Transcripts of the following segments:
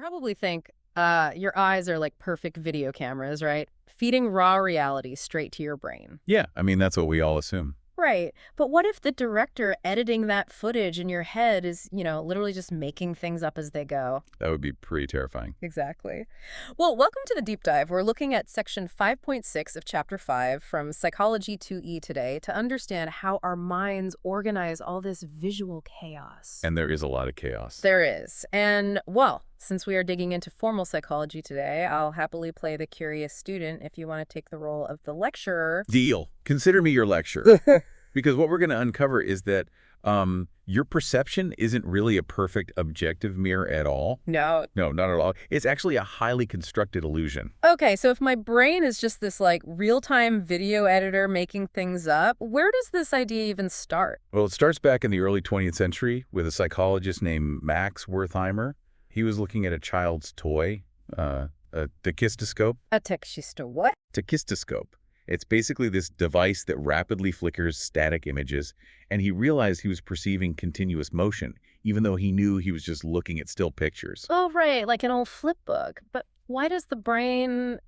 probably think your eyes are like perfect video cameras, right? Feeding raw reality straight to your brain. Yeah, I mean, that's what we all assume. Right. But what if the director editing that footage in your head is, literally just making things up as they go? That would be pretty terrifying. Exactly. Well, welcome to the deep dive. We're looking at section 5.6 of chapter 5 from Psychology 2E today to understand how our minds organize all this visual chaos. And there is a lot of chaos. There is. And, well, since we are digging into formal psychology today, I'll happily play the curious student if you want to take the role of the lecturer. Deal. Consider me your lecturer. Because what we're going to uncover is that your perception isn't really a perfect objective mirror at all. No. No, not at all. It's actually a highly constructed illusion. Okay, so if my brain is just this, real-time video editor making things up, where does this idea even start? Well, it starts back in the early 20th century with a psychologist named Max Wertheimer. He was looking at a child's toy, a tachistoscope. A tachistoscope what? Tachistoscope. It's basically this device that rapidly flickers static images, and he realized he was perceiving continuous motion, even though he knew he was just looking at still pictures. Oh, right, like an old flip book. But why does the brain,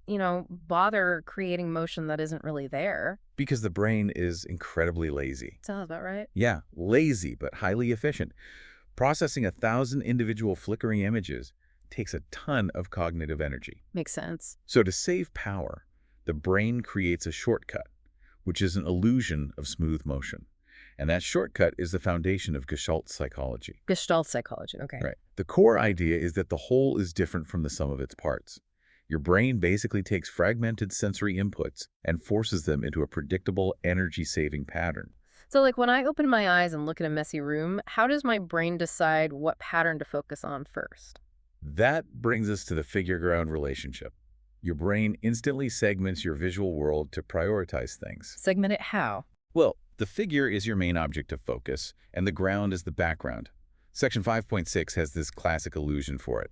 bother creating motion that isn't really there? Because the brain is incredibly lazy. Sounds about right. Yeah, lazy, but highly efficient. Processing 1,000 individual flickering images takes a ton of cognitive energy. Makes sense. So to save power, the brain creates a shortcut, which is an illusion of smooth motion. And that shortcut is the foundation of Gestalt psychology. Gestalt psychology, okay. Right. The core idea is that the whole is different from the sum of its parts. Your brain basically takes fragmented sensory inputs and forces them into a predictable energy-saving pattern. So, when I open my eyes and look at a messy room, how does my brain decide what pattern to focus on first? That brings us to the figure-ground relationship. Your brain instantly segments your visual world to prioritize things. Segment it how? Well, the figure is your main object of focus, and the ground is the background. Section 5.6 has this classic illusion for it.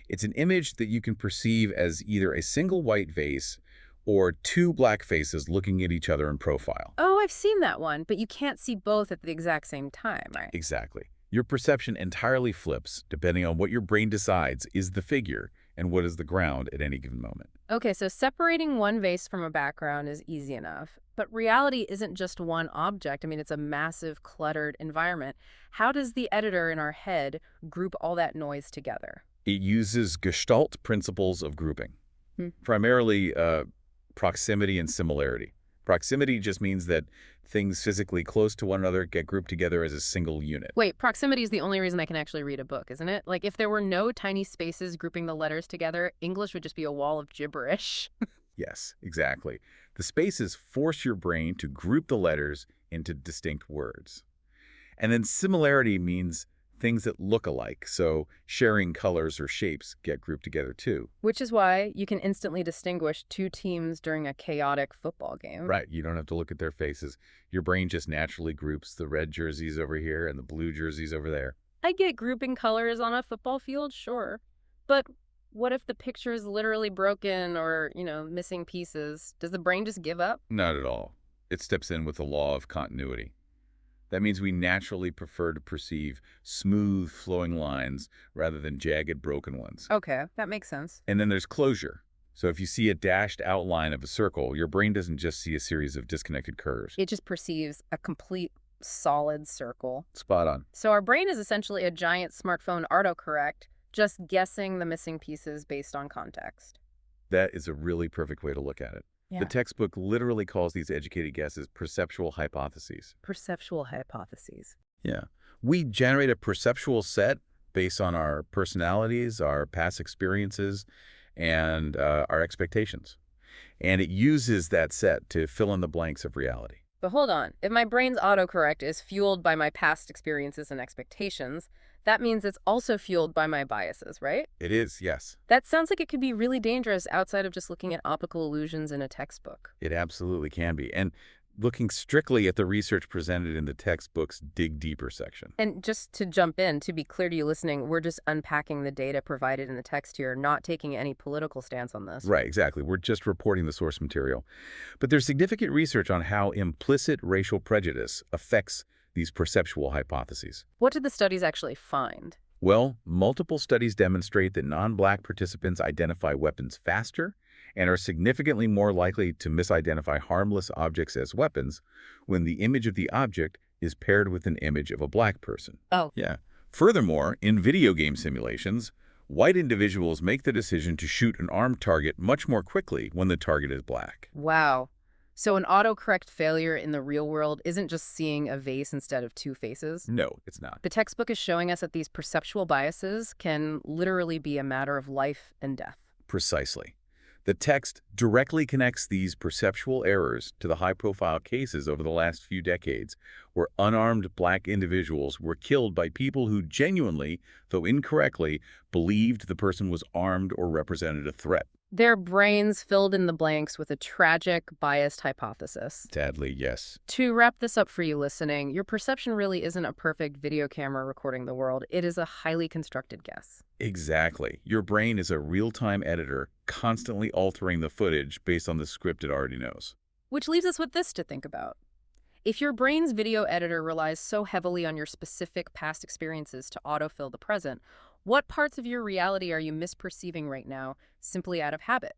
It's an image that you can perceive as either a single white vase or two black faces looking at each other in profile. Oh, I've seen that one, but you can't see both at the exact same time, right? Exactly. Your perception entirely flips depending on what your brain decides is the figure and what is the ground at any given moment. Okay, so separating one vase from a background is easy enough. But reality isn't just one object. I mean, it's a massive, cluttered environment. How does the editor in our head group all that noise together? It uses Gestalt principles of grouping, primarily proximity and similarity. Proximity just means that things physically close to one another get grouped together as a single unit. Wait, proximity is the only reason I can actually read a book, isn't it? If there were no tiny spaces grouping the letters together, English would just be a wall of gibberish. Yes, exactly. The spaces force your brain to group the letters into distinct words. And then similarity means things that look alike, so sharing colors or shapes get grouped together too. Which is why you can instantly distinguish two teams during a chaotic football game. Right, you don't have to look at their faces. Your brain just naturally groups the red jerseys over here and the blue jerseys over there. I get grouping colors on a football field, sure. But what if the picture is literally broken or, missing pieces? Does the brain just give up? Not at all. It steps in with the law of continuity. That means we naturally prefer to perceive smooth, flowing lines rather than jagged, broken ones. Okay, that makes sense. And then there's closure. So if you see a dashed outline of a circle, your brain doesn't just see a series of disconnected curves. It just perceives a complete solid circle. Spot on. So our brain is essentially a giant smartphone autocorrect, just guessing the missing pieces based on context. That is a really perfect way to look at it. Yeah. The textbook literally calls these educated guesses perceptual hypotheses. Perceptual hypotheses. Yeah. We generate a perceptual set based on our personalities, our past experiences, and our expectations. And it uses that set to fill in the blanks of reality. But hold on. If my brain's autocorrect is fueled by my past experiences and expectations, that means it's also fueled by my biases, right? It is, yes. That sounds like it could be really dangerous outside of just looking at optical illusions in a textbook. It absolutely can be. And looking strictly at the research presented in the textbook's Dig Deeper section. And just to jump in, to be clear to you listening, we're just unpacking the data provided in the text here, not taking any political stance on this. Right, exactly. We're just reporting the source material. But there's significant research on how implicit racial prejudice affects these perceptual hypotheses. What did the studies actually find? Well, multiple studies demonstrate that non-black participants identify weapons faster and are significantly more likely to misidentify harmless objects as weapons when the image of the object is paired with an image of a black person. Oh, Yeah. Furthermore, in video game simulations, white individuals make the decision to shoot an armed target much more quickly when the target is black. wow. So an autocorrect failure in the real world isn't just seeing a vase instead of two faces? No, it's not. The textbook is showing us that these perceptual biases can literally be a matter of life and death. Precisely. The text directly connects these perceptual errors to the high-profile cases over the last few decades where unarmed black individuals were killed by people who genuinely, though incorrectly, believed the person was armed or represented a threat. Their brains filled in the blanks with a tragic, biased hypothesis. Sadly, yes. To wrap this up for you listening, your perception really isn't a perfect video camera recording the world. It is a highly constructed guess. Exactly. Your brain is a real-time editor, constantly altering the footage based on the script it already knows. Which leaves us with this to think about. If your brain's video editor relies so heavily on your specific past experiences to autofill the present, what parts of your reality are you misperceiving right now simply out of habit?